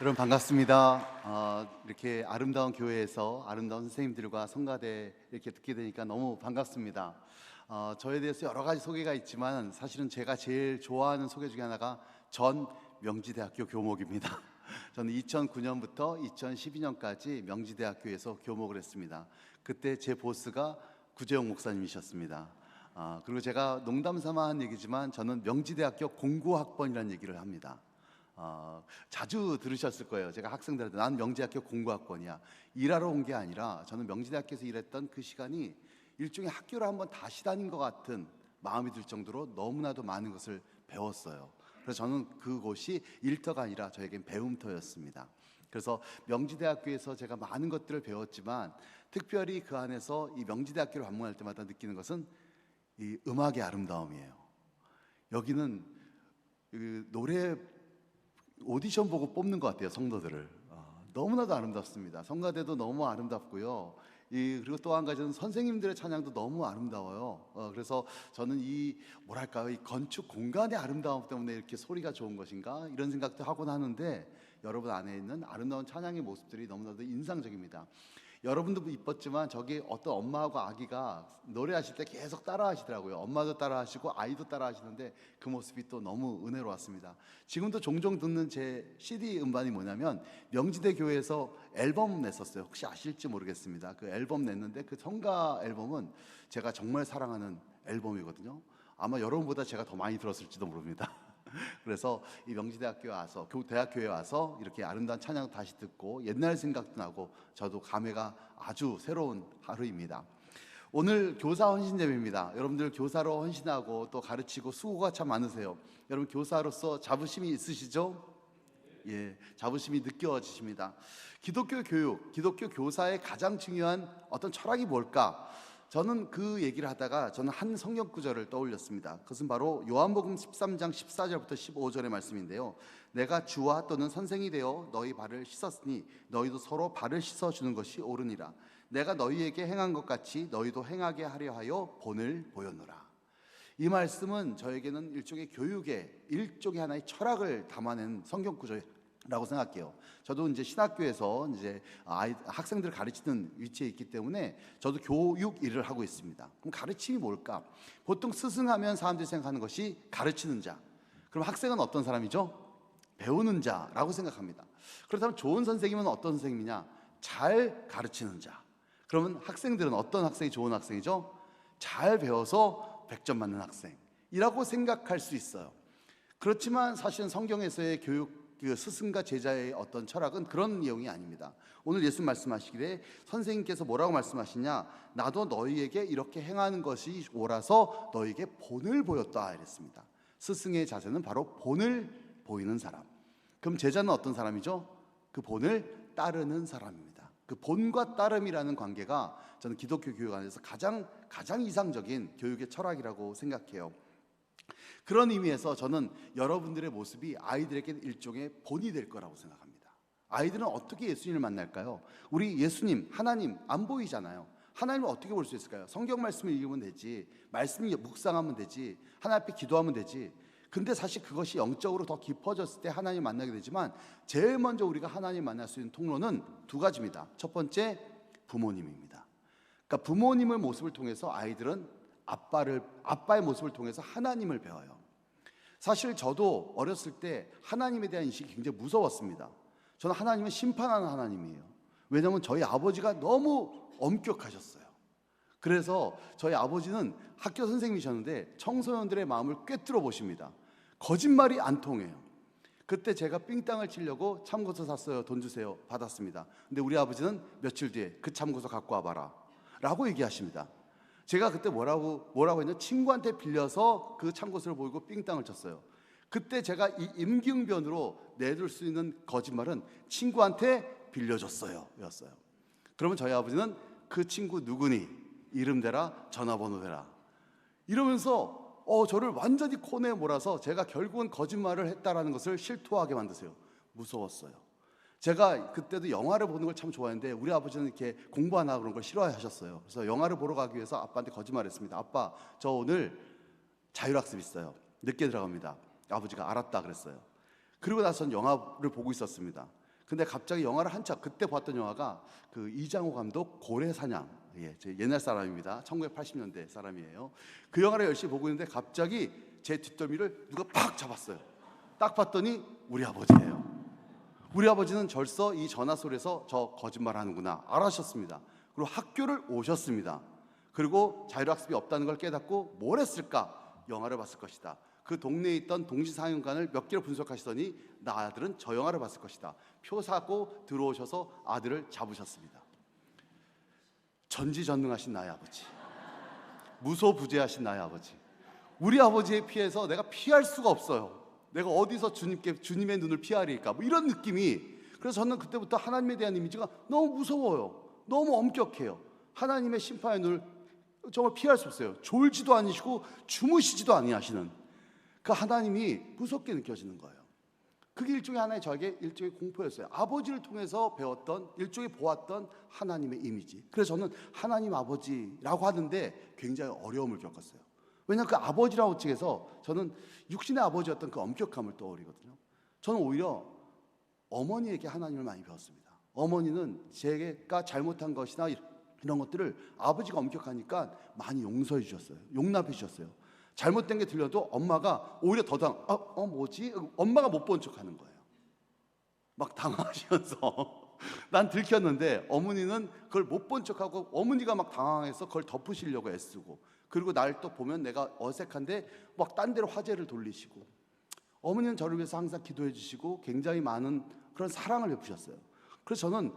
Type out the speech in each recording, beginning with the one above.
여러분 반갑습니다. 이렇게 아름다운 교회에서 아름다운 선생님들과 성가대 이렇게 듣게 되니까 너무 반갑습니다. 저에 대해서 여러 가지 소개가 있지만 사실은 제가 제일 좋아하는 소개 중에 하나가 전 명지대학교 교목입니다. 저는 2009년부터 2012년까지 명지대학교에서 교목을 했습니다. 그때 제 보스가 구재용 목사님이셨습니다. 그리고 제가 농담 삼아 한 얘기지만 저는 명지대학교 공구학번이라는 얘기를 합니다. 자주 들으셨을 거예요. 제가 학생들한테 난 명지대학교 공구학번이야. 일하러 온 게 아니라 저는 명지대학교에서 일했던 그 시간이 일종의 학교를 한번 다시 다닌 것 같은 마음이 들 정도로 너무나도 많은 것을 배웠어요. 그래서 저는 그곳이 일터가 아니라 저에겐 배움터였습니다. 그래서 명지대학교에서 제가 많은 것들을 배웠지만 특별히 그 안에서 이 명지대학교를 방문할 때마다 느끼는 것은 이 음악의 아름다움이에요. 여기는 노래 오디션 보고 뽑는 것 같아요. 성도들을. 너무나도 아름답습니다. 성가대도 너무 아름답고요. 그리고 또 한 가지는 선생님들의 찬양도 너무 아름다워요. 그래서 저는 이 건축 공간의 아름다움 때문에 이렇게 소리가 좋은 것인가 이런 생각도 하곤 하는데, 여러분 안에 있는 아름다운 찬양의 모습들이 너무나도 인상적입니다. 여러분도 이뻤지만 저기 어떤 엄마하고 아기가 노래하실 때 계속 따라 하시더라고요. 엄마도 따라 하시고 아이도 따라 하시는데 그 모습이 또 너무 은혜로웠습니다. 지금도 종종 듣는 제 CD 음반이 뭐냐면 명지대 교회에서 앨범 냈었어요. 혹시 아실지 모르겠습니다. 그 앨범 냈는데 그 성가 앨범은 제가 정말 사랑하는 앨범이거든요. 아마 여러분보다 제가 더 많이 들었을지도 모릅니다. 그래서 이 명지대학교에 와서 대학교에 와서 이렇게 아름다운 찬양 다시 듣고 옛날 생각도 나고 저도 감회가 아주 새로운 하루입니다. 오늘 교사 헌신 예배입니다. 여러분들 교사로 헌신하고 또 가르치고 수고가 참 많으세요. 여러분 교사로서 자부심이 있으시죠? 예, 자부심이 느껴지십니다. 기독교 교육, 기독교 교사의 가장 중요한 어떤 철학이 뭘까? 저는 그 얘기를 하다가 저는 한 성경 구절을 떠올렸습니다. 그것은 바로 요한복음 13장 14절부터 15절의 말씀인데요. 내가 주와 또는 선생이 되어 너희 발을 씻었으니 너희도 서로 발을 씻어주는 것이 옳으니라. 내가 너희에게 행한 것 같이 너희도 행하게 하려 하여 본을 보였노라. 이 말씀은 저에게는 일종의 교육의 일종의 하나의 철학을 담아낸 성경 구절이라고 생각해요. 저도 이제 신학교에서 이제 학생들을 가르치는 위치에 있기 때문에 저도 교육 일을 하고 있습니다. 그럼 가르침이 뭘까? 보통 스승하면 사람들이 생각하는 것이 가르치는 자. 그럼 학생은 어떤 사람이죠? 배우는 자라고 생각합니다. 그렇다면 좋은 선생님은 어떤 선생님이냐? 잘 가르치는 자. 그러면 학생들은 어떤 학생이 좋은 학생이죠? 잘 배워서 100점 맞는 학생이라고 생각할 수 있어요. 그렇지만 사실은 성경에서의 교육, 그 스승과 제자의 어떤 철학은 그런 내용이 아닙니다. 오늘 예수님 말씀하시기를 선생님께서 뭐라고 말씀하시냐? 나도 너희에게 이렇게 행하는 것이 옳아서 너희에게 본을 보였다 이랬습니다. 스승의 자세는 바로 본을 보이는 사람. 그럼 제자는 어떤 사람이죠? 그 본을 따르는 사람입니다. 그 본과 따름이라는 관계가 저는 기독교 교육 안에서 가장 이상적인 교육의 철학이라고 생각해요. 그런 의미에서 저는 여러분들의 모습이 아이들에게 일종의 본이 될 거라고 생각합니다. 아이들은 어떻게 예수님을 만날까요? 우리 예수님, 하나님 안 보이잖아요. 하나님을 어떻게 볼 수 있을까요? 성경 말씀을 읽으면 되지, 말씀을 묵상하면 되지, 하나님 앞에 기도하면 되지. 근데 사실 그것이 영적으로 더 깊어졌을 때 하나님 만나게 되지만 제일 먼저 우리가 하나님 만날 수 있는 통로는 두 가지입니다. 첫 번째, 부모님입니다. 그러니까 부모님의 모습을 통해서 아이들은 아빠의 모습을 통해서 하나님을 배워요. 사실 저도 어렸을 때 하나님에 대한 인식이 굉장히 무서웠습니다. 저는 하나님은 심판하는 하나님이에요. 왜냐하면 저희 아버지가 너무 엄격하셨어요. 그래서 저희 아버지는 학교 선생님이셨는데 청소년들의 마음을 꿰뚫어 보십니다. 거짓말이 안 통해요. 그때 제가 삥땅을 치려고 참고서 샀어요. 돈 주세요. 받았습니다. 근데 우리 아버지는 며칠 뒤에 그 참고서 갖고 와봐라 라고 얘기하십니다. 제가 그때 뭐라고 했냐? 친구한테 빌려서 그 참고서를 보이고 삥땅을 쳤어요. 그때 제가 이 임기응변으로 내줄 수 있는 거짓말은 친구한테 빌려줬어요 였어요. 그러면 저희 아버지는 그 친구 누구니? 이름 대라, 전화번호 대라 이러면서 저를 완전히 코너에 몰아서 제가 결국은 거짓말을 했다라는 것을 실토하게 만드세요. 무서웠어요. 제가 그때도 영화를 보는 걸 참 좋아했는데 우리 아버지는 이렇게 공부하나 그런 걸 싫어하셨어요. 그래서 영화를 보러 가기 위해서 아빠한테 거짓말했습니다. 아빠, 저 오늘 자율학습 있어요. 늦게 들어갑니다. 아버지가 알았다 그랬어요. 그리고 나서 는 영화를 보고 있었습니다. 근데 갑자기 영화를 한참 그때 봤던 영화가 그 이장호 감독 고래사냥. 예, 제 옛날 사람입니다. 1980년대 사람이에요. 그 영화를 열심히 보고 있는데 갑자기 제 뒷덜미를 누가 팍 잡았어요. 딱 봤더니 우리 아버지예요. 우리 아버지는 벌써 이 전화 소리에서 저 거짓말하는구나 알아셨습니다. 그리고 학교를 오셨습니다. 그리고 자율학습이 없다는 걸 깨닫고 뭘 했을까? 영화를 봤을 것이다. 그 동네에 있던 동시상영관을 몇 개를 분석하시더니 나 아들은 저 영화를 봤을 것이다. 표 사고 들어오셔서 아들을 잡으셨습니다. 전지전능하신 나의 아버지, 무소부재하신 나의 아버지, 우리 아버지에 피해서 내가 피할 수가 없어요. 내가 어디서 주님의 눈을 피하리까? 뭐 이런 느낌이. 그래서 저는 그때부터 하나님에 대한 이미지가 너무 무서워요. 너무 엄격해요. 하나님의 심판의 눈을 정말 피할 수 없어요. 졸지도 않으시고 주무시지도 아니하시는 그 하나님이 무섭게 느껴지는 거예요. 그게 일종의 하나의 저에게 일종의 공포였어요. 아버지를 통해서 배웠던, 일종의 보았던 하나님의 이미지. 그래서 저는 하나님 아버지라고 하는데 굉장히 어려움을 겪었어요. 왜냐하면 그 아버지라고 측에서 저는 육신의 아버지였던 그 엄격함을 떠올리거든요. 저는 오히려 어머니에게 하나님을 많이 배웠습니다. 어머니는 제가 잘못한 것이나 이런 것들을 아버지가 엄격하니까 많이 용서해 주셨어요. 용납해 주셨어요. 잘못된 게 들려도 엄마가 오히려 더 뭐지? 엄마가 못 본 척하는 거예요. 막 당황하시면서 난 들켰는데 어머니는 그걸 못 본 척하고 어머니가 막 당황해서 그걸 덮으시려고 애쓰고, 그리고 날 또 보면 내가 어색한데 막 딴 데로 화제를 돌리시고, 어머니는 저를 위해서 항상 기도해 주시고 굉장히 많은 그런 사랑을 베푸셨어요. 그래서 저는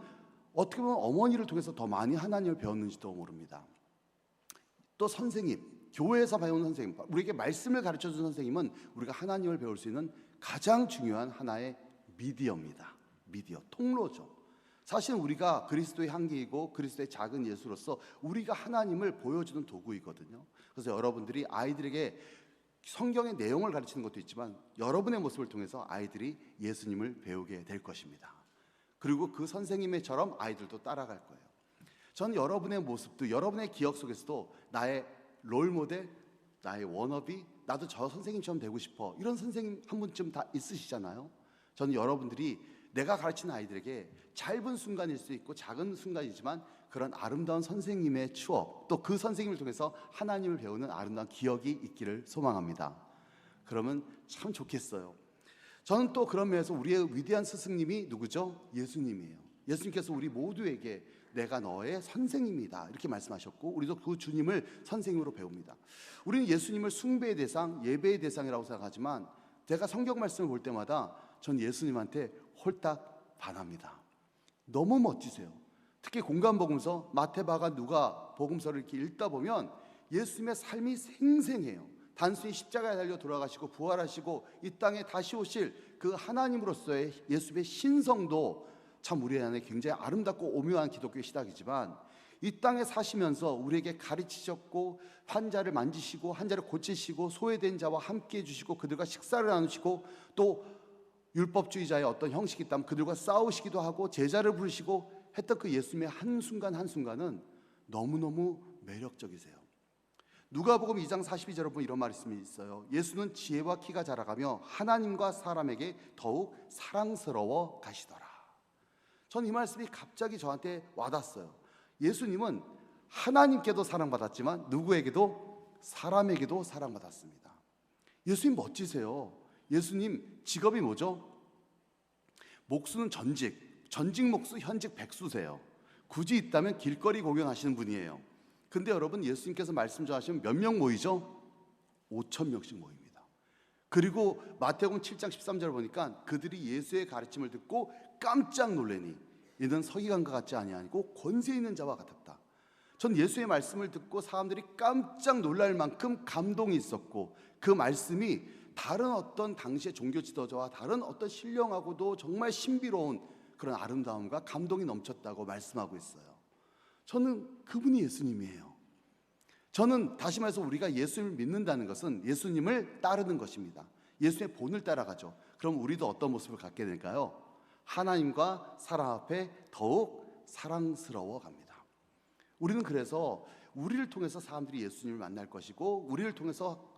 어떻게 보면 어머니를 통해서 더 많이 하나님을 배웠는지도 모릅니다. 또 선생님, 교회에서 배운 선생님, 우리에게 말씀을 가르쳐준 선생님은 우리가 하나님을 배울 수 있는 가장 중요한 하나의 미디어입니다. 미디어, 통로죠. 사실은 우리가 그리스도의 향기이고 그리스도의 작은 예수로서 우리가 하나님을 보여주는 도구이거든요. 그래서 여러분들이 아이들에게 성경의 내용을 가르치는 것도 있지만 여러분의 모습을 통해서 아이들이 예수님을 배우게 될 것입니다. 그리고 그 선생님처럼 아이들도 따라갈 거예요. 저는 여러분의 모습도, 여러분의 기억 속에서도 나의 롤모델, 나의 워너비, 나도 저 선생님처럼 되고 싶어, 이런 선생님 한 분쯤 다 있으시잖아요. 저는 여러분들이 내가 가르치는 아이들에게 짧은 순간일 수 있고 작은 순간이지만 그런 아름다운 선생님의 추억, 또 그 선생님을 통해서 하나님을 배우는 아름다운 기억이 있기를 소망합니다. 그러면 참 좋겠어요. 저는 또 그런 면에서 우리의 위대한 스승님이 누구죠? 예수님이에요. 예수님께서 우리 모두에게 내가 너의 선생님이다 이렇게 말씀하셨고, 우리도 그 주님을 선생님으로 배웁니다. 우리는 예수님을 숭배의 대상, 예배의 대상이라고 생각하지만 제가 성경 말씀을 볼 때마다 전 예수님한테 홀딱 반합니다. 너무 멋지세요. 특히 공간복음서, 마태바가, 누가 복음서를 이렇게 읽다 보면 예수님의 삶이 생생해요. 단순히 십자가에 달려 돌아가시고 부활하시고 이 땅에 다시 오실 그 하나님으로서의 예수님의 신성도 참 우리 안에 굉장히 아름답고 오묘한 기독교의 시작이지만, 이 땅에 사시면서 우리에게 가르치셨고 환자를 만지시고 환자를 고치시고 소외된 자와 함께 해주시고 그들과 식사를 나누시고 또 율법주의자의 어떤 형식이 있다면 그들과 싸우시기도 하고 제자를 부르시고 했던 그 예수님의 한순간 한순간은 너무너무 매력적이세요. 누가복음 2장 42절에 보면 이런 말씀이 있어요. 예수는 지혜와 키가 자라가며 하나님과 사람에게 더욱 사랑스러워 가시더라. 전 이 말씀이 갑자기 저한테 와닿았어요. 예수님은 하나님께도 사랑받았지만 누구에게도, 사람에게도 사랑받았습니다. 예수님 멋지세요. 예수님 직업이 뭐죠? 목수는 전직 목수, 현직 백수세요. 굳이 있다면 길거리 공연하시는 분이에요. 근데 여러분, 예수님께서 말씀 전하시면 몇 명 모이죠? 5,000명씩 모입니다. 그리고 마태복음 7장 13절을 보니까 그들이 예수의 가르침을 듣고 깜짝 놀래니 이는 서기관과 같지 아니하고 권세 있는 자와 같았다. 전 예수의 말씀을 듣고 사람들이 깜짝 놀랄 만큼 감동이 있었고, 그 말씀이 다른 어떤 당시의 종교 지도자와 다른 어떤 신령하고도 정말 신비로운 그런 아름다움과 감동이 넘쳤다고 말씀하고 있어요. 저는 그분이 예수님이에요. 저는 다시 말해서 우리가 예수님을 믿는다는 것은 예수님을 따르는 것입니다. 예수의 본을 따라가죠. 그럼 우리도 어떤 모습을 갖게 될까요? 하나님과 사람 앞에 더욱 사랑스러워 갑니다. 우리는 그래서 우리를 통해서 사람들이 예수님을 만날 것이고 우리를 통해서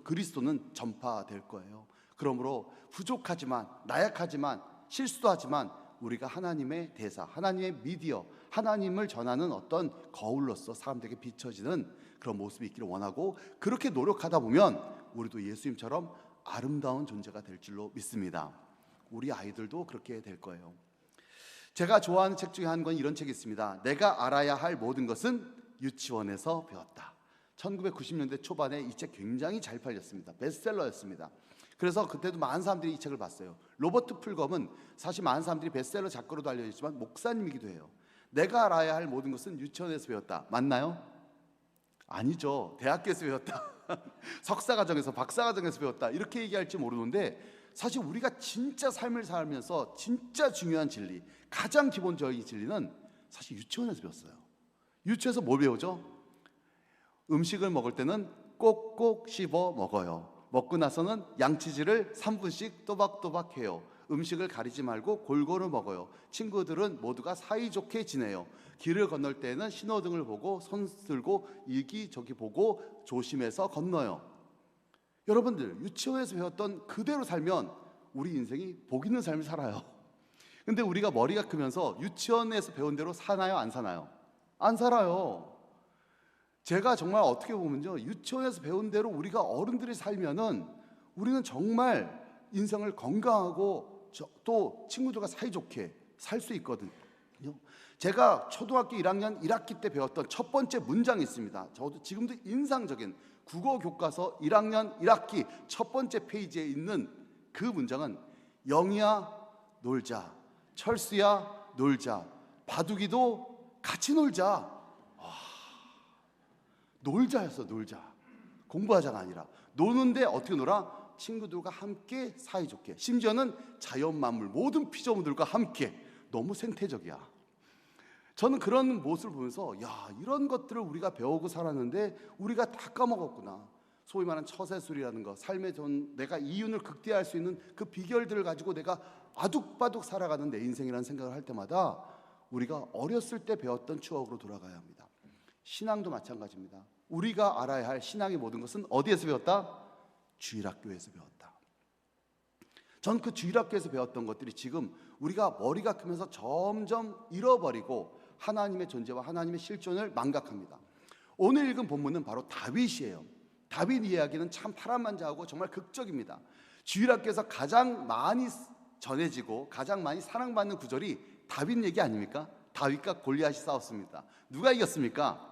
그리스도는 전파될 거예요. 그러므로 부족하지만, 나약하지만, 실수도 하지만 우리가 하나님의 대사, 하나님의 미디어, 하나님을 전하는 어떤 거울로서 사람들에게 비춰지는 그런 모습이 있기를 원하고, 그렇게 노력하다 보면 우리도 예수님처럼 아름다운 존재가 될 줄로 믿습니다. 우리 아이들도 그렇게 될 거예요. 제가 좋아하는 책 중에 한 권 이런 책이 있습니다. 내가 알아야 할 모든 것은 유치원에서 배웠다. 1990년대 초반에 이 책 굉장히 잘 팔렸습니다. 베스트셀러였습니다. 그래서 그때도 많은 사람들이 이 책을 봤어요. 로버트 풀검은 사실 많은 사람들이 베스트셀러 작가로도 알려졌지만 목사님이기도 해요. 내가 알아야 할 모든 것은 유치원에서 배웠다. 맞나요? 아니죠. 대학교에서 배웠다. 석사과정에서, 박사과정에서 배웠다. 이렇게 얘기할지 모르는데, 사실 우리가 진짜 삶을 살면서 진짜 중요한 진리, 가장 기본적인 진리는 사실 유치원에서 배웠어요. 유치원에서 뭘 배우죠? 음식을 먹을 때는 꼭꼭 씹어 먹어요. 먹고 나서는 양치질을 3분씩 또박또박 해요. 음식을 가리지 말고 골고루 먹어요. 친구들은 모두가 사이좋게 지내요. 길을 건널 때는 신호등을 보고 손 들고 여기저기 보고 조심해서 건너요. 여러분들, 유치원에서 배웠던 그대로 살면 우리 인생이 복 있는 삶을 살아요. 근데 우리가 머리가 크면서 유치원에서 배운 대로 사나요? 안 사나요? 안 살아요. 제가 정말 어떻게 보면요, 유치원에서 배운 대로 우리가 어른들이 살면은 우리는 정말 인생을 건강하고 또 친구들과 사이좋게 살 수 있거든요. 제가 초등학교 1학년 1학기 때 배웠던 첫 번째 문장이 있습니다. 저도 지금도 인상적인 국어 교과서 1학년 1학기 첫 번째 페이지에 있는 그 문장은, 영희야 놀자, 철수야 놀자, 바둑이도 같이 놀자. 놀자였어. 놀자. 공부하자가 아니라 노는데 어떻게 놀아? 친구들과 함께 사이좋게, 심지어는 자연 만물 모든 피조물들과 함께. 너무 생태적이야. 저는 그런 모습을 보면서, 야, 이런 것들을 우리가 배우고 살았는데 우리가 다 까먹었구나. 소위 말하는 처세술이라는 거, 삶의 내가 이윤을 극대화할 수 있는 그 비결들을 가지고 내가 아둑바둑 살아가는 내 인생이라는 생각을 할 때마다 우리가 어렸을 때 배웠던 추억으로 돌아가야 합니다. 신앙도 마찬가지입니다. 우리가 알아야 할 신앙의 모든 것은 어디에서 배웠다? 주일학교에서 배웠다. 전 그 주일학교에서 배웠던 것들이 지금 우리가 머리가 크면서 점점 잃어버리고 하나님의 존재와 하나님의 실존을 망각합니다. 오늘 읽은 본문은 바로 다윗이에요. 다윗 이야기는 참 파란만장하고 정말 극적입니다. 주일학교에서 가장 많이 전해지고 가장 많이 사랑받는 구절이 다윗 얘기 아닙니까? 다윗과 골리앗이 싸웠습니다. 누가 이겼습니까?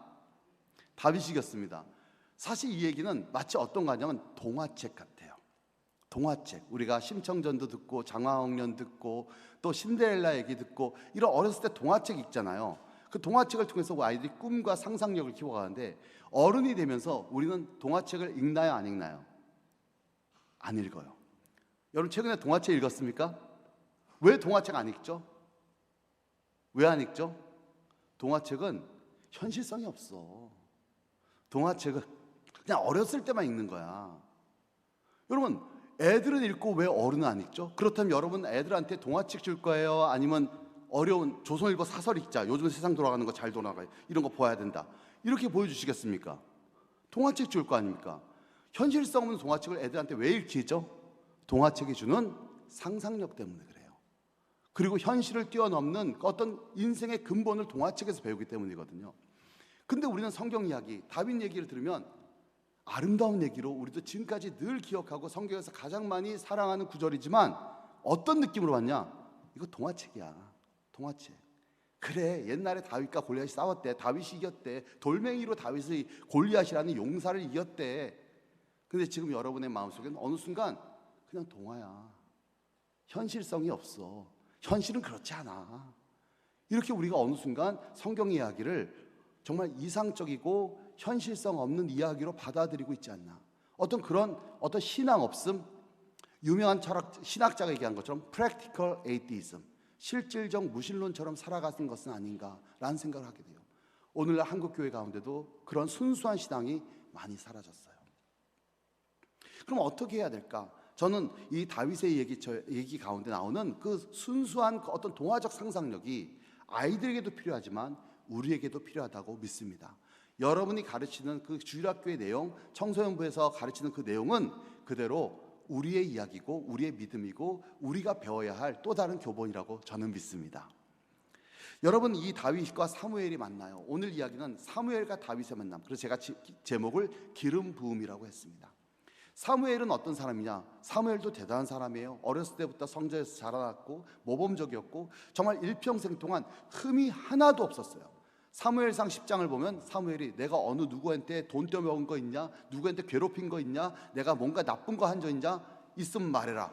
다윗이 이겼습니다. 사실 이 얘기는 마치 어떤 거 하냐면 동화책 같아요. 동화책. 우리가 심청전도 듣고 장화홍련 듣고 또 신데렐라 얘기 듣고 이런 어렸을 때 동화책 읽잖아요. 그 동화책을 통해서 아이들이 꿈과 상상력을 키워가는데, 어른이 되면서 우리는 동화책을 읽나요? 안 읽나요? 안 읽어요. 여러분 최근에 동화책 읽었습니까? 왜 동화책 안 읽죠? 왜 안 읽죠? 동화책은 현실성이 없어. 동화책은 그냥 어렸을 때만 읽는 거야. 여러분, 애들은 읽고 왜 어른은 안 읽죠? 그렇다면 여러분 애들한테 동화책 줄 거예요? 아니면 어려운 조선일보 사설 읽자, 요즘 세상 돌아가는 거 잘 돌아가요, 이런 거 봐야 된다, 이렇게 보여주시겠습니까? 동화책 줄 거 아닙니까? 현실성 없는 동화책을 애들한테 왜 읽히죠? 동화책이 주는 상상력 때문에 그래요. 그리고 현실을 뛰어넘는 어떤 인생의 근본을 동화책에서 배우기 때문이거든요. 근데 우리는 성경 이야기, 다윗 얘기를 들으면 아름다운 얘기로 우리도 지금까지 늘 기억하고 성경에서 가장 많이 사랑하는 구절이지만 어떤 느낌으로 봤냐? 이거 동화책이야. 동화책. 그래, 옛날에 다윗과 골리앗이 싸웠대. 다윗이 이겼대. 돌멩이로 다윗의 골리앗이라는 용사를 이겼대. 근데 지금 여러분의 마음속에는 어느 순간 그냥 동화야. 현실성이 없어. 현실은 그렇지 않아. 이렇게 우리가 어느 순간 성경 이야기를 정말 이상적이고 현실성 없는 이야기로 받아들이고 있지 않나. 어떤 신앙 없음, 유명한 신학자가 얘기한 것처럼 practical atheism, 실질적 무신론처럼 살아가는 것은 아닌가라는 생각을 하게 돼요. 오늘날 한국 교회 가운데도 그런 순수한 신앙이 많이 사라졌어요. 그럼 어떻게 해야 될까? 저는 이 다윗의 얘기 가운데 나오는 그 순수한 어떤 동화적 상상력이 아이들에게도 필요하지만 우리에게도 필요하다고 믿습니다. 여러분이 가르치는 그 주일학교의 내용, 청소년부에서 가르치는 그 내용은 그대로 우리의 이야기고 우리의 믿음이고 우리가 배워야 할 또 다른 교본이라고 저는 믿습니다. 여러분, 이 다윗과 사무엘이 만나요. 오늘 이야기는 사무엘과 다윗의 만남. 그래서 제가 제목을 기름 부음이라고 했습니다. 사무엘은 어떤 사람이냐? 사무엘도 대단한 사람이에요. 어렸을 때부터 성전에서 자라났고 모범적이었고 정말 일평생 동안 흠이 하나도 없었어요. 사무엘상 10장을 보면 사무엘이 내가 어느 누구한테 돈 떼먹은 거 있냐? 누구한테 괴롭힌 거 있냐? 내가 뭔가 나쁜 거 한 적 있냐? 있으면 말해라.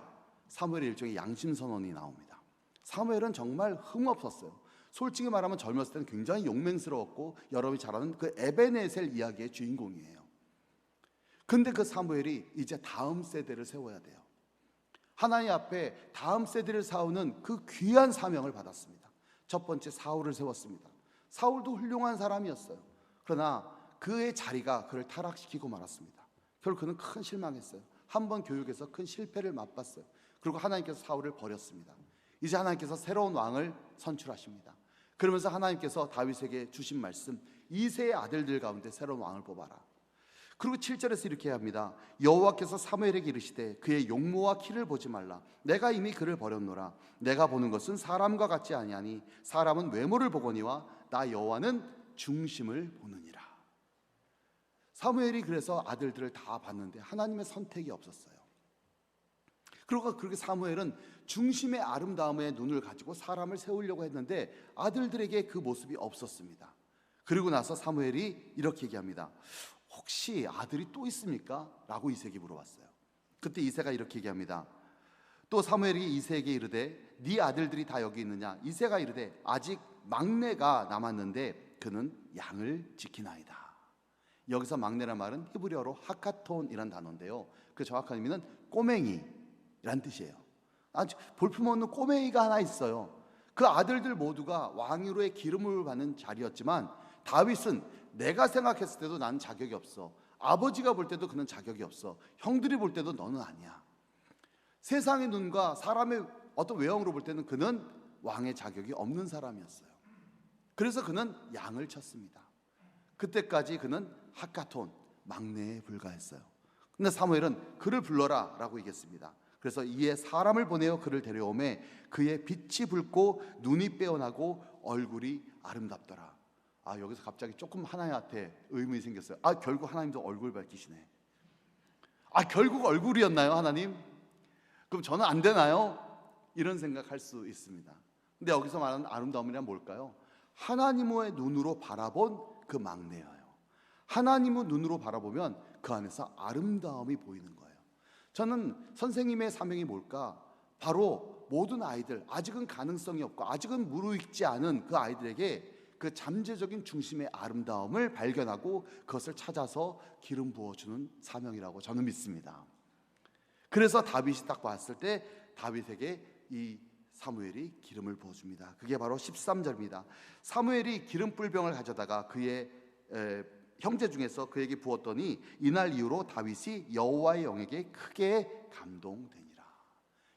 사무엘의 일종의 양심선언이 나옵니다. 사무엘은 정말 흠 없었어요. 솔직히 말하면 젊었을 때는 굉장히 용맹스러웠고 여러분이 잘 아는 그 에베네셀 이야기의 주인공이에요. 근데 그 사무엘이 이제 다음 세대를 세워야 돼요. 하나님 앞에 다음 세대를 세우는 그 귀한 사명을 받았습니다. 첫 번째 사울을 세웠습니다. 사울도 훌륭한 사람이었어요. 그러나 그의 자리가 그를 타락시키고 말았습니다. 결국 그는 큰 실망했어요. 한번 교육에서 큰 실패를 맛봤어요. 그리고 하나님께서 사울을 버렸습니다. 이제 하나님께서 새로운 왕을 선출하십니다. 그러면서 하나님께서 다윗에게 주신 말씀, 이새의 아들들 가운데 새로운 왕을 뽑아라. 그리고 7절에서 이렇게 합니다. 여호와께서 사무엘에게 이르시되 그의 용모와 키를 보지 말라. 내가 이미 그를 버렸노라. 내가 보는 것은 사람과 같지 아니하니 사람은 외모를 보거니와 나 여호와는 중심을 보느니라. 사무엘이 그래서 아들들을 다 봤는데 하나님의 선택이 없었어요. 그리고 그렇게 사무엘은 중심의 아름다움에 눈을 가지고 사람을 세우려고 했는데 아들들에게 그 모습이 없었습니다. 그리고 나서 사무엘이 이렇게 얘기합니다. 혹시 아들이 또 있습니까? 라고 이새에게 물어봤어요. 그때 이새가 이렇게 얘기합니다. 또 사무엘이 이새에게 이르되 네 아들들이 다 여기 있느냐? 이새가 이르되 아직 막내가 남았는데 그는 양을 지키나이다. 여기서 막내란 말은 히브리어로 하카톤이란 단어인데요, 그 정확한 의미는 꼬맹이란 뜻이에요. 아주 볼품없는 꼬맹이가 하나 있어요. 그 아들들 모두가 왕위로의 기름을 받는 자리였지만 다윗은 내가 생각했을 때도 나는 자격이 없어. 아버지가 볼 때도 그는 자격이 없어. 형들이 볼 때도 너는 아니야. 세상의 눈과 사람의 어떤 외형으로 볼 때는 그는 왕의 자격이 없는 사람이었어요. 그래서 그는 양을 쳤습니다. 그때까지 그는 하카톤, 막내에 불과했어요. 근데 사무엘은 그를 불러라 라고 얘기했습니다. 그래서 이에 사람을 보내어 그를 데려오매 그의 빛이 붉고 눈이 빼어나고 얼굴이 아름답더라. 여기서 갑자기 조금 하나님한테 의문이 생겼어요. 결국 하나님도 얼굴 밝히시네. 결국 얼굴이었나요, 하나님? 그럼 저는 안 되나요? 이런 생각할 수 있습니다. 근데 여기서 말하는 아름다움이란 뭘까요? 하나님의 눈으로 바라본 그 막내예요. 하나님의 눈으로 바라보면 그 안에서 아름다움이 보이는 거예요. 저는 선생님의 사명이 뭘까? 바로 모든 아이들, 아직은 가능성이 없고 아직은 무르익지 않은 그 아이들에게 그 잠재적인 중심의 아름다움을 발견하고 그것을 찾아서 기름 부어주는 사명이라고 저는 믿습니다. 그래서 다윗이 딱 봤을 때 다윗에게 이 사무엘이 기름을 부어줍니다. 그게 바로 13절입니다. 사무엘이 기름불병을 가져다가 그의 형제 중에서 그에게 부었더니 이날 이후로 다윗이 여호와의 영에게 크게 감동되니라.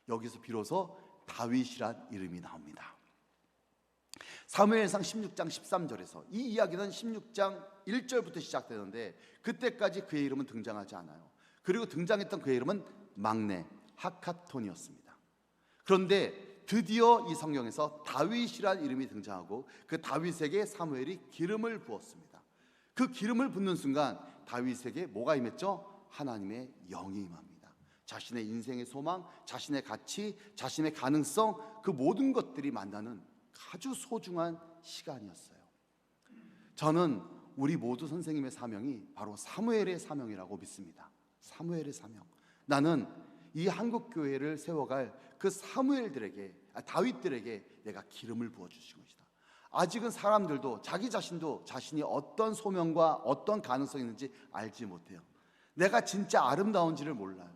여기서 비로소 다윗이란 이름이 나옵니다. 사무엘상 16장 13절에서 이 이야기는 16장 1절부터 시작되는데 그때까지 그의 이름은 등장하지 않아요. 그리고 등장했던 그의 이름은 막내 하카톤이었습니다. 그런데 드디어 이 성경에서 다윗이란 이름이 등장하고 그 다윗에게 사무엘이 기름을 부었습니다. 그 기름을 붓는 순간 다윗에게 뭐가 임했죠? 하나님의 영이 임합니다. 자신의 인생의 소망, 자신의 가치, 자신의 가능성, 그 모든 것들이 만나는 아주 소중한 시간이었어요. 저는 우리 모두 선생님의 사명이 바로 사무엘의 사명이라고 믿습니다. 사무엘의 사명. 나는 이 한국교회를 세워갈 그 사무엘들에게, 다윗들에게 내가 기름을 부어주신 것이다. 아직은 사람들도 자기 자신도 자신이 어떤 소명과 어떤 가능성이 있는지 알지 못해요. 내가 진짜 아름다운지를 몰라요.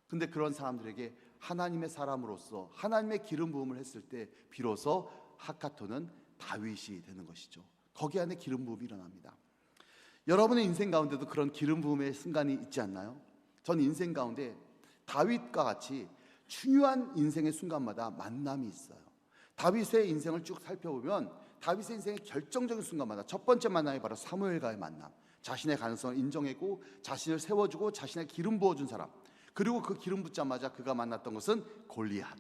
근데 그런 사람들에게 하나님의 사람으로서 하나님의 기름 부음을 했을 때 비로소 하카톤은 다윗이 되는 것이죠. 거기 안에 기름 부음이 일어납니다. 여러분의 인생 가운데도 그런 기름 부음의 순간이 있지 않나요? 전 인생 가운데 다윗과 같이 중요한 인생의 순간마다 만남이 있어요. 다윗의 인생을 쭉 살펴보면 다윗의 인생의 결정적인 순간마다 첫 번째 만남이 바로 사무엘과의 만남. 자신의 가능성을 인정하고 자신을 세워주고 자신의 기름 부어준 사람. 그리고 그 기름 붓자마자 그가 만났던 것은 골리앗.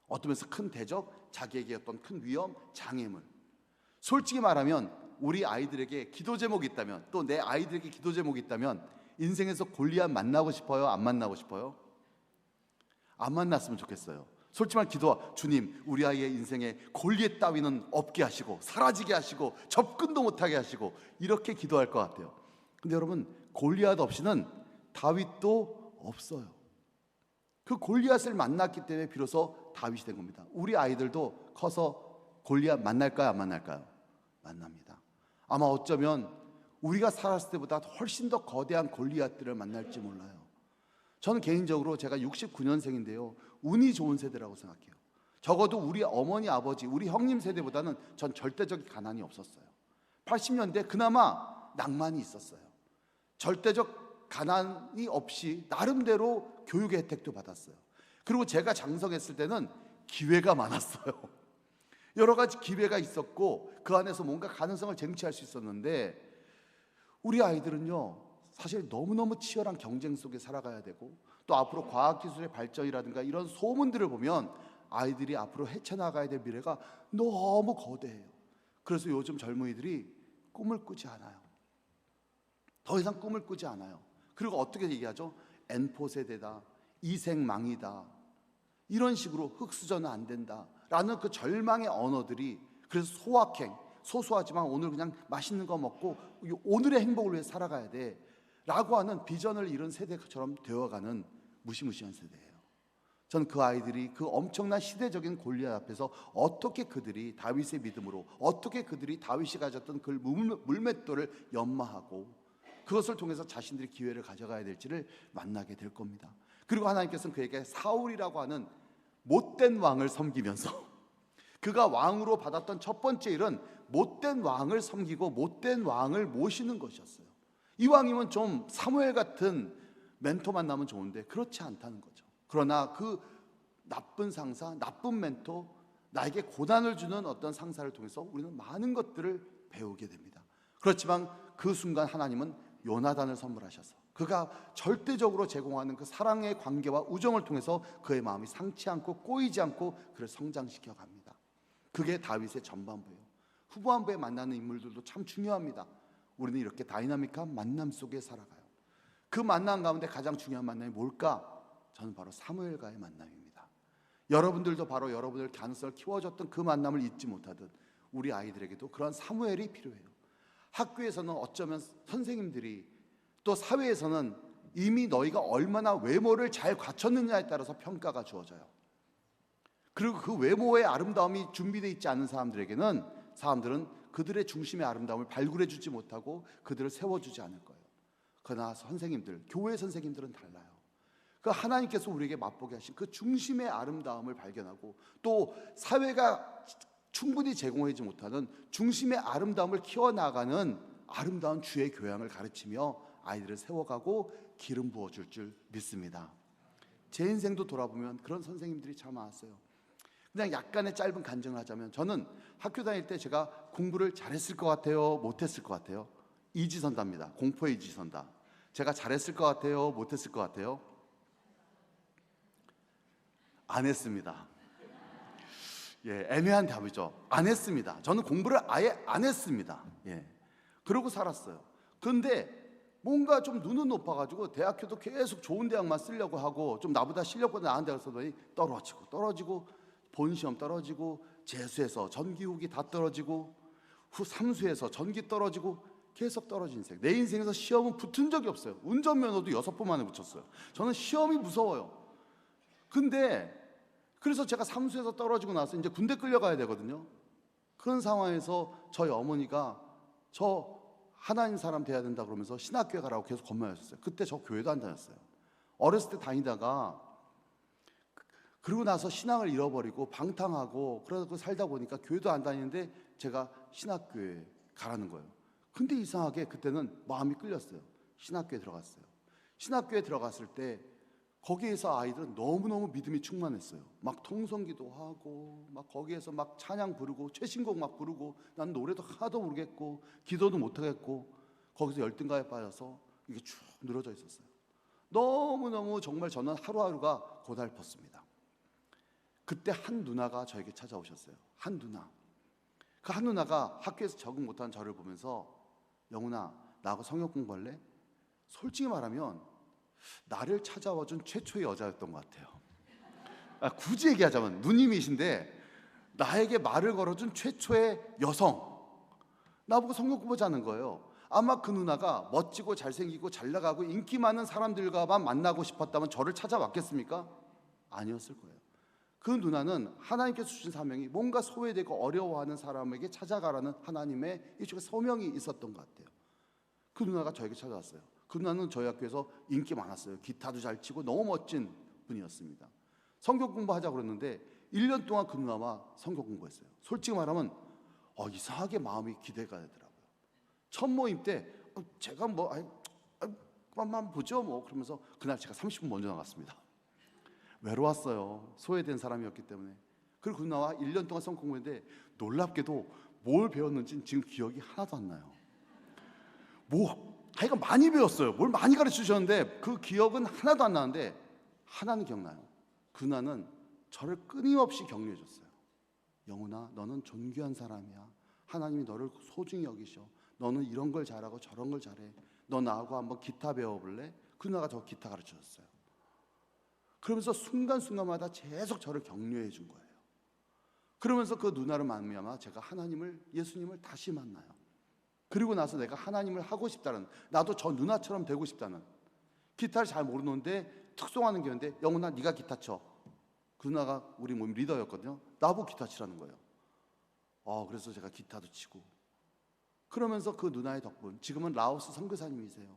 어떤 면에서 큰 대적, 자기에게 어떤 큰 위험, 장애물. 솔직히 말하면 우리 아이들에게 기도 제목이 있다면, 또 내 아이들에게 기도 제목이 있다면 인생에서 골리앗 만나고 싶어요? 안 만나고 싶어요? 안 만났으면 좋겠어요. 솔직히 말 기도와, 주님 우리 아이의 인생에 골리앗 따위는 없게 하시고 사라지게 하시고 접근도 못하게 하시고, 이렇게 기도할 것 같아요. 근데 여러분, 골리앗 없이는 다윗도 없어요. 그 골리앗을 만났기 때문에 비로소 다윗이 된 겁니다. 우리 아이들도 커서 골리앗 만날까요? 안 만날까요? 만납니다. 아마 어쩌면 우리가 살았을 때보다 훨씬 더 거대한 골리앗들을 만날지 몰라요. 저는 개인적으로 제가 69년생인데요 운이 좋은 세대라고 생각해요. 적어도 우리 어머니 아버지, 우리 형님 세대보다는 전 절대적인 가난이 없었어요. 80년대 그나마 낭만이 있었어요. 절대적 가난이 없이 나름대로 교육의 혜택도 받았어요. 그리고 제가 장성했을 때는 기회가 많았어요. 여러 가지 기회가 있었고 그 안에서 뭔가 가능성을 쟁취할 수 있었는데, 우리 아이들은요 사실 너무너무 치열한 경쟁 속에 살아가야 되고, 또 앞으로 과학기술의 발전이라든가 이런 소문들을 보면 아이들이 앞으로 헤쳐나가야 될 미래가 너무 거대해요. 그래서 요즘 젊은이들이 꿈을 꾸지 않아요. 더 이상 꿈을 꾸지 않아요. 그리고 어떻게 얘기하죠? N포 세대다, 이생망이다, 이런 식으로 흑수저는 안 된다 라는 그 절망의 언어들이, 그래서 소확행, 소소하지만 오늘 그냥 맛있는 거 먹고 오늘의 행복을 위해 살아가야 돼 라고 하는 비전을 잃은 세대처럼 되어가는 무시무시한 세대예요. 저는 그 아이들이 그 엄청난 시대적인 골리앗 앞에서 어떻게 그들이 다윗의 믿음으로, 어떻게 그들이 다윗이 가졌던 그 물맷돌을 연마하고 그것을 통해서 자신들이 기회를 가져가야 될지를 만나게 될 겁니다. 그리고 하나님께서는 그에게 사울이라고 하는 못된 왕을 섬기면서, 그가 왕으로 받았던 첫 번째 일은 못된 왕을 섬기고 못된 왕을 모시는 것이었어요. 이왕이면 좀 사무엘 같은 멘토 만나면 좋은데 그렇지 않다는 거죠. 그러나 그 나쁜 상사, 나쁜 멘토, 나에게 고난을 주는 어떤 상사를 통해서 우리는 많은 것들을 배우게 됩니다. 그렇지만 그 순간 하나님은 요나단을 선물하셔서 그가 절대적으로 제공하는 그 사랑의 관계와 우정을 통해서 그의 마음이 상치 않고 꼬이지 않고 그를 성장시켜 갑니다. 그게 다윗의 전반부예요. 후반부에 만나는 인물들도 참 중요합니다. 우리는 이렇게 다이나믹한 만남 속에 살아가요. 그 만남 가운데 가장 중요한 만남이 뭘까? 저는 바로 사무엘과의 만남입니다. 여러분들도 바로 여러분들 가능성을 키워줬던 그 만남을 잊지 못하듯 우리 아이들에게도 그런 사무엘이 필요해요. 학교에서는 어쩌면 선생님들이, 또 사회에서는 이미 너희가 얼마나 외모를 잘 갖췄느냐에 따라서 평가가 주어져요. 그리고 그 외모의 아름다움이 준비되어 있지 않은 사람들은 그들의 중심의 아름다움을 발굴해 주지 못하고 그들을 세워주지 않을 거예요. 그러나 선생님들, 교회 선생님들은 달라요. 그 하나님께서 우리에게 맛보게 하신 그 중심의 아름다움을 발견하고, 또 사회가 충분히 제공하지 못하는 중심의 아름다움을 키워나가는 아름다운 주의 교양을 가르치며 아이들을 세워가고 기름 부어줄 줄 믿습니다. 제 인생도 돌아보면 그런 선생님들이 참 많았어요. 그냥 약간의 짧은 간증을 하자면, 저는 학교 다닐 때 제가 공부를 잘했을 것 같아요? 못했을 것 같아요? 이지선다입니다. 공포의 이지선다. 제가 잘했을 것 같아요? 못했을 것 같아요? 안 했습니다. 예, 애매한 답이죠. 안 했습니다. 저는 공부를 아예 안 했습니다. 예, 그러고 살았어요. 그런데 뭔가 좀 눈은 높아가지고 대학교도 계속 좋은 대학만 쓰려고 하고, 좀 나보다 실력보다 나은 대학 쓰더니 떨어지고 본시험 떨어지고, 재수해서 전기 후기 다 떨어지고, 후 삼수해서 전기 떨어지고, 계속 떨어진 인생. 내 인생에서 시험은 붙은 적이 없어요. 운전면허도 6번 만에 붙였어요. 저는 시험이 무서워요. 근데 그래서 제가 삼수에서 떨어지고 나서 이제 군대 끌려가야 되거든요. 그런 상황에서 저희 어머니가 저 하나님 사람 돼야 된다 그러면서 신학교에 가라고 계속 권면하셨어요. 그때 저 교회도 안 다녔어요. 어렸을 때 다니다가 그러고 나서 신앙을 잃어버리고 방탕하고 그러고 살다 보니까 교회도 안 다니는데 제가 신학교에 가라는 거예요. 근데 이상하게 그때는 마음이 끌렸어요. 신학교에 들어갔어요. 신학교에 들어갔을 때 거기에서 아이들은 너무너무 믿음이 충만했어요. 막 통성기도 하고, 막 거기에서 막 찬양 부르고, 최신곡 막 부르고, 난 노래도 하나도 모르겠고, 기도도 못하겠고, 거기서 열등감에 빠져서 이게 쭉 늘어져 있었어요. 너무너무 정말 저는 하루하루가 고달팠습니다. 그때 한 누나가 저에게 찾아오셨어요. 한 누나. 그 한 누나가 학교에서 적응 못한 저를 보면서 영훈아, 나하고 성역 공부할래? 솔직히 말하면 나를 찾아와준 최초의 여자였던 것 같아요. 굳이 얘기하자면 누님이신데 나에게 말을 걸어준 최초의 여성, 나보고 성경 공부하자는 거예요. 아마 그 누나가 멋지고 잘생기고 잘나가고 인기 많은 사람들과만 만나고 싶었다면 저를 찾아왔겠습니까? 아니었을 거예요. 그 누나는 하나님께서 주신 사명이 뭔가 소외되고 어려워하는 사람에게 찾아가라는 하나님의 일종의 소명이 있었던 것 같아요. 그 누나가 저에게 찾아왔어요. 그 누나는 저희 학교에서 인기 많았어요. 기타도 잘 치고 너무 멋진 분이었습니다. 성경 공부하자고 그랬는데 1년 동안 그 누나와 성경 공부했어요. 솔직히 말하면 이상하게 마음이 기대가 되더라고요. 첫 모임 때 제가 그만 보죠 뭐 그러면서 그날 제가 30분 먼저 나갔습니다. 외로웠어요. 소외된 사람이었기 때문에. 그리고 그 누나와 1년 동안 성경 공부했는데 놀랍게도 뭘 배웠는지 지금 기억이 하나도 안 나요. 하여간 많이 배웠어요. 뭘 많이 가르쳐 주셨는데 그 기억은 하나도 안 나는데 하나는 기억나요. 그 누나는 저를 끊임없이 격려해 줬어요. 영훈아, 너는 존귀한 사람이야. 하나님이 너를 소중히 여기셔. 너는 이런 걸 잘하고 저런 걸 잘해. 너 나하고 한번 기타 배워볼래? 그 누나가 저 기타 가르쳐 줬어요. 그러면서 순간순간마다 계속 저를 격려해 준 거예요. 그러면서 그 누나를 만나면 제가 예수님을 다시 만나요. 그리고 나서 내가 하나님을 하고 싶다는, 나도 저 누나처럼 되고 싶다는, 기타를 잘 모르는데 특송하는 게 있는데 영훈아 네가 기타 쳐. 그 누나가 우리 몸 리더였거든요. 나보고 기타 치라는 거예요. 그래서 제가 기타도 치고, 그러면서 그 누나의 덕분, 지금은 라오스 선교사님이세요.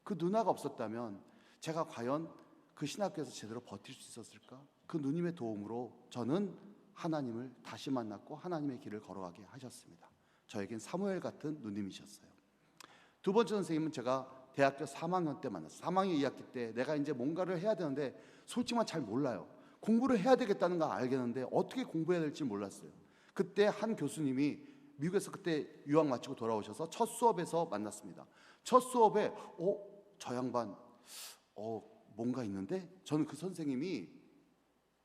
그 누나가 없었다면 제가 과연 그 신학교에서 제대로 버틸 수 있었을까? 그 누님의 도움으로 저는 하나님을 다시 만났고 하나님의 길을 걸어가게 하셨습니다. 저에겐 사무엘 같은 누님이셨어요. 두 번째 선생님은 제가 대학교 3학년 때 만났어요. 3학년 2학기 때 내가 이제 뭔가를 해야 되는데 솔직히만 잘 몰라요. 공부를 해야 되겠다는 거 알겠는데 어떻게 공부해야 될지 몰랐어요. 그때 한 교수님이 미국에서 그때 유학 마치고 돌아오셔서 첫 수업에서 만났습니다. 첫 수업에 저 양반 뭔가 있는데 저는 그 선생님이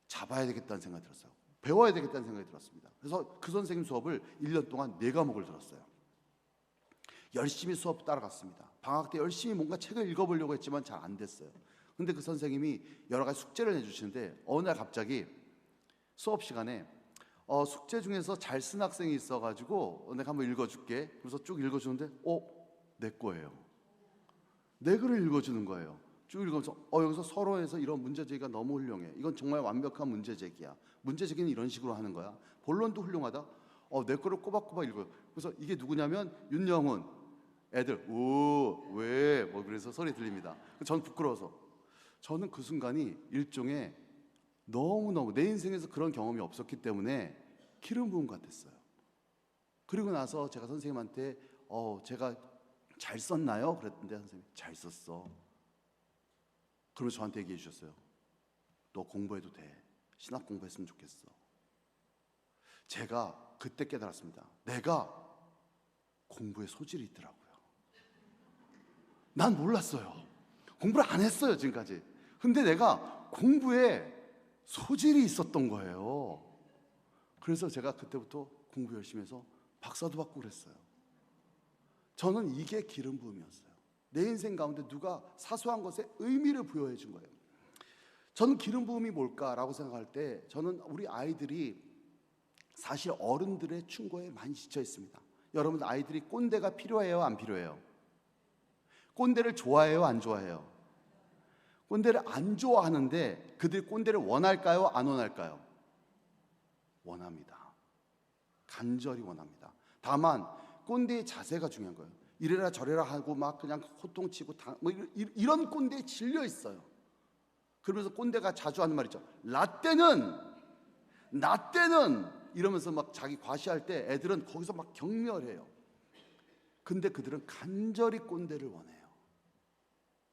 잡아야 되겠다는 생각이 들었어요. 배워야 되겠다는 생각이 들었습니다. 그래서 그 선생님 수업을 1년 동안 4과목을 들었어요. 열심히 수업 따라갔습니다. 방학 때 열심히 뭔가 책을 읽어보려고 했지만 잘 안 됐어요. 근데 그 선생님이 여러 가지 숙제를 내주시는데 어느 날 갑자기 수업 시간에 숙제 중에서 잘 쓴 학생이 있어가지고 내가 한번 읽어줄게. 그래서 쭉 읽어주는데 내 거예요. 내 글을 읽어주는 거예요. 쭉 읽으면서 여기서 서로에서 이런 문제제기가 너무 훌륭해. 이건 정말 완벽한 문제제기야. 문제제기는 이런 식으로 하는 거야. 본론도 훌륭하다. 내 거를 꼬박꼬박 읽어요. 그래서 이게 누구냐면 윤영훈. 애들 왜? 그래서 소리 들립니다. 전 부끄러워서. 저는 그 순간이 일종의 너무너무 내 인생에서 그런 경험이 없었기 때문에 기름 부음 같았어요. 그리고 나서 제가 선생님한테 제가 잘 썼나요? 그랬는데 선생님이 잘 썼어. 그러면서 저한테 얘기해 주셨어요. 너 공부해도 돼. 신학 공부했으면 좋겠어. 제가 그때 깨달았습니다. 내가 공부에 소질이 있더라고요. 난 몰랐어요. 공부를 안 했어요, 지금까지. 근데 내가 공부에 소질이 있었던 거예요. 그래서 제가 그때부터 공부 열심히 해서 박사도 받고 그랬어요. 저는 이게 기름 부음이었어요. 내 인생 가운데 누가 사소한 것에 의미를 부여해 준 거예요. 저는 기름 부음이 뭘까라고 생각할 때 저는 우리 아이들이 사실 어른들의 충고에 많이 지쳐 있습니다. 여러분 아이들이 꼰대가 필요해요, 안 필요해요? 꼰대를 좋아해요, 안 좋아해요? 꼰대를 안 좋아하는데 그들이 꼰대를 원할까요, 안 원할까요? 원합니다. 간절히 원합니다. 다만 꼰대의 자세가 중요한 거예요. 이래라 저래라 하고 막 그냥 호통치고 이런 꼰대에 질려 있어요. 그러면서 꼰대가 자주 하는 말 있죠. 라떼는 이러면서 막 자기 과시할 때 애들은 거기서 막 경멸해요. 근데 그들은 간절히 꼰대를 원해요.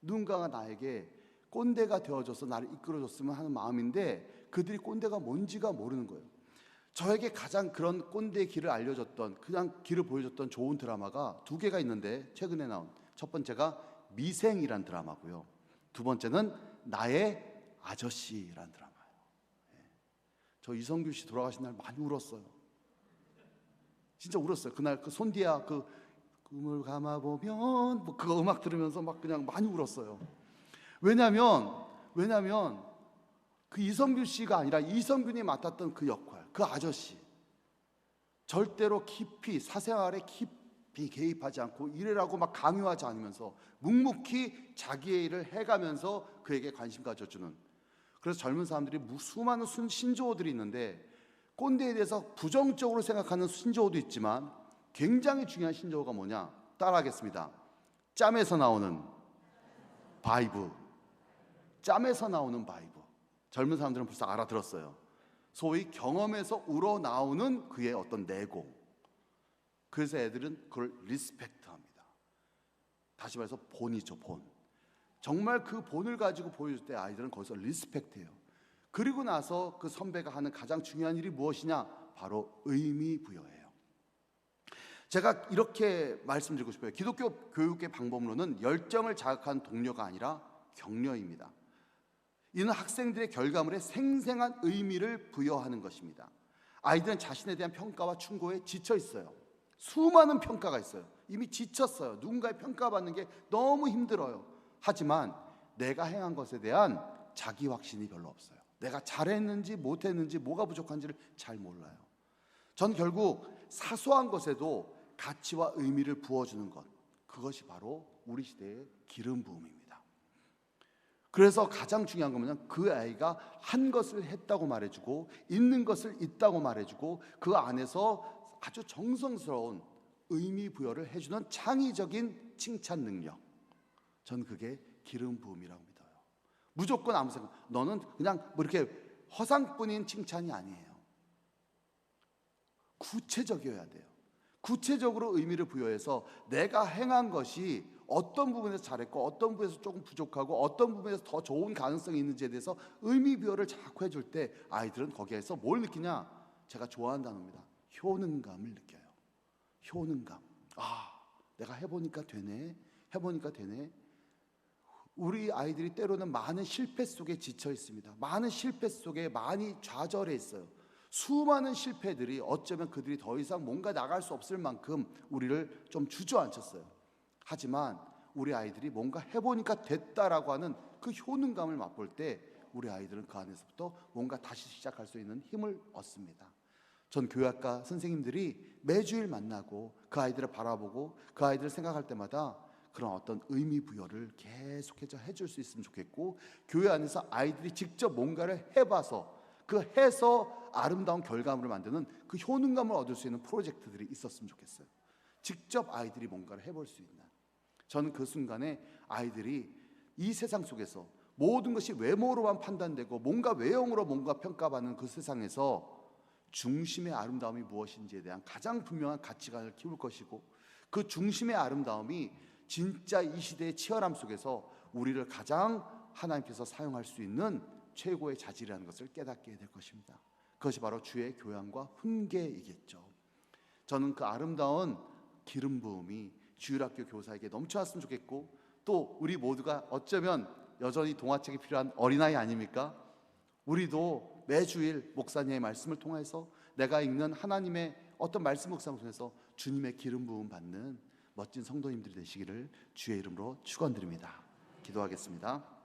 누군가가 나에게 꼰대가 되어줘서 나를 이끌어줬으면 하는 마음인데 그들이 꼰대가 뭔지가 모르는 거예요. 저에게 가장 그런 꼰대의 길을 알려줬던, 그냥 길을 보여줬던 좋은 드라마가 2개가 있는데 최근에 나온 첫 번째가 미생이란 드라마고요. 두 번째는 나의 아저씨라는 드라마예요. 저 이성균 씨 돌아가신 날 많이 울었어요. 진짜 울었어요. 그날 그 손디아 그 꿈을 감아보면 뭐 그거 음악 들으면서 막 그냥 많이 울었어요. 왜냐면 그 이성균 씨가 아니라 이성균이 맡았던 그 역할, 그 아저씨 절대로 깊이 사생활에 깊이 개입하지 않고 이래라고 막 강요하지 않으면서 묵묵히 자기의 일을 해가면서 그에게 관심 가져주는. 그래서 젊은 사람들이 수많은 신조어들이 있는데 꼰대에 대해서 부정적으로 생각하는 신조어도 있지만 굉장히 중요한 신조어가 뭐냐? 따라하겠습니다. 짬에서 나오는 바이브. 짬에서 나오는 바이브. 젊은 사람들은 벌써 알아들었어요. 소위 경험에서 우러나오는 그의 어떤 내공. 그래서 애들은 그걸 리스펙트합니다. 다시 말해서 본이죠, 본. 정말 그 본을 가지고 보여줄 때 아이들은 거기서 리스펙트해요. 그리고 나서 그 선배가 하는 가장 중요한 일이 무엇이냐? 바로 의미 부여예요. 제가 이렇게 말씀드리고 싶어요. 기독교 교육의 방법론은 열정을 자극하는 동료가 아니라 격려입니다. 이는 학생들의 결과물에 생생한 의미를 부여하는 것입니다. 아이들은 자신에 대한 평가와 충고에 지쳐 있어요. 수많은 평가가 있어요. 이미 지쳤어요. 누군가의 평가받는 게 너무 힘들어요. 하지만 내가 행한 것에 대한 자기 확신이 별로 없어요. 내가 잘했는지 못했는지 뭐가 부족한지를 잘 몰라요. 전 결국 사소한 것에도 가치와 의미를 부어주는 것, 그것이 바로 우리 시대의 기름 부음입니다. 그래서 가장 중요한 건 뭐냐면 그 아이가 한 것을 했다고 말해주고 있는 것을 있다고 말해주고 그 안에서 아주 정성스러운 의미 부여를 해주는 창의적인 칭찬 능력. 전 그게 기름 부음이라고 믿어요. 무조건 아무 생각, 너는 그냥 뭐 이렇게 허상뿐인 칭찬이 아니에요. 구체적이어야 돼요. 구체적으로 의미를 부여해서 내가 행한 것이 어떤 부분에서 잘했고 어떤 부분에서 조금 부족하고 어떤 부분에서 더 좋은 가능성이 있는지에 대해서 의미 부여를 자꾸 해줄 때 아이들은 거기에서 뭘 느끼냐? 제가 좋아하는 단어입니다. 효능감을 느껴요. 효능감. 아, 내가 해보니까 되네. 해보니까 되네. 우리 아이들이 때로는 많은 실패 속에 지쳐 있습니다. 많은 실패 속에 많이 좌절해 있어요. 수많은 실패들이 어쩌면 그들이 더 이상 뭔가 나갈 수 없을 만큼 우리를 좀 주저앉혔어요. 하지만 우리 아이들이 뭔가 해보니까 됐다라고 하는 그 효능감을 맛볼 때 우리 아이들은 그 안에서부터 뭔가 다시 시작할 수 있는 힘을 얻습니다. 전 교회학과 선생님들이 매주일 만나고 그 아이들을 바라보고 그 아이들을 생각할 때마다 그런 어떤 의미 부여를 계속해서 해줄 수 있으면 좋겠고, 교회 안에서 아이들이 직접 뭔가를 해봐서 그 해서 아름다운 결과물을 만드는 그 효능감을 얻을 수 있는 프로젝트들이 있었으면 좋겠어요. 직접 아이들이 뭔가를 해볼 수 있는. 저는 그 순간에 아이들이 이 세상 속에서 모든 것이 외모로만 판단되고 뭔가 외형으로 뭔가 평가받는 그 세상에서 중심의 아름다움이 무엇인지에 대한 가장 분명한 가치관을 키울 것이고, 그 중심의 아름다움이 진짜 이 시대의 치열함 속에서 우리를 가장 하나님께서 사용할 수 있는 최고의 자질이라는 것을 깨닫게 될 것입니다. 그것이 바로 주의 교양과 훈계이겠죠. 저는 그 아름다운 기름 부음이 주일학교 교사에게 넘쳐났으면 좋겠고, 또 우리 모두가 어쩌면 여전히 동화책이 필요한 어린아이 아닙니까? 우리도 매주일 목사님의 말씀을 통해서 내가 읽는 하나님의 어떤 말씀 묵상을 통해서 주님의 기름 부음 받는 멋진 성도님들이 되시기를 주의 이름으로 축원드립니다. 기도하겠습니다.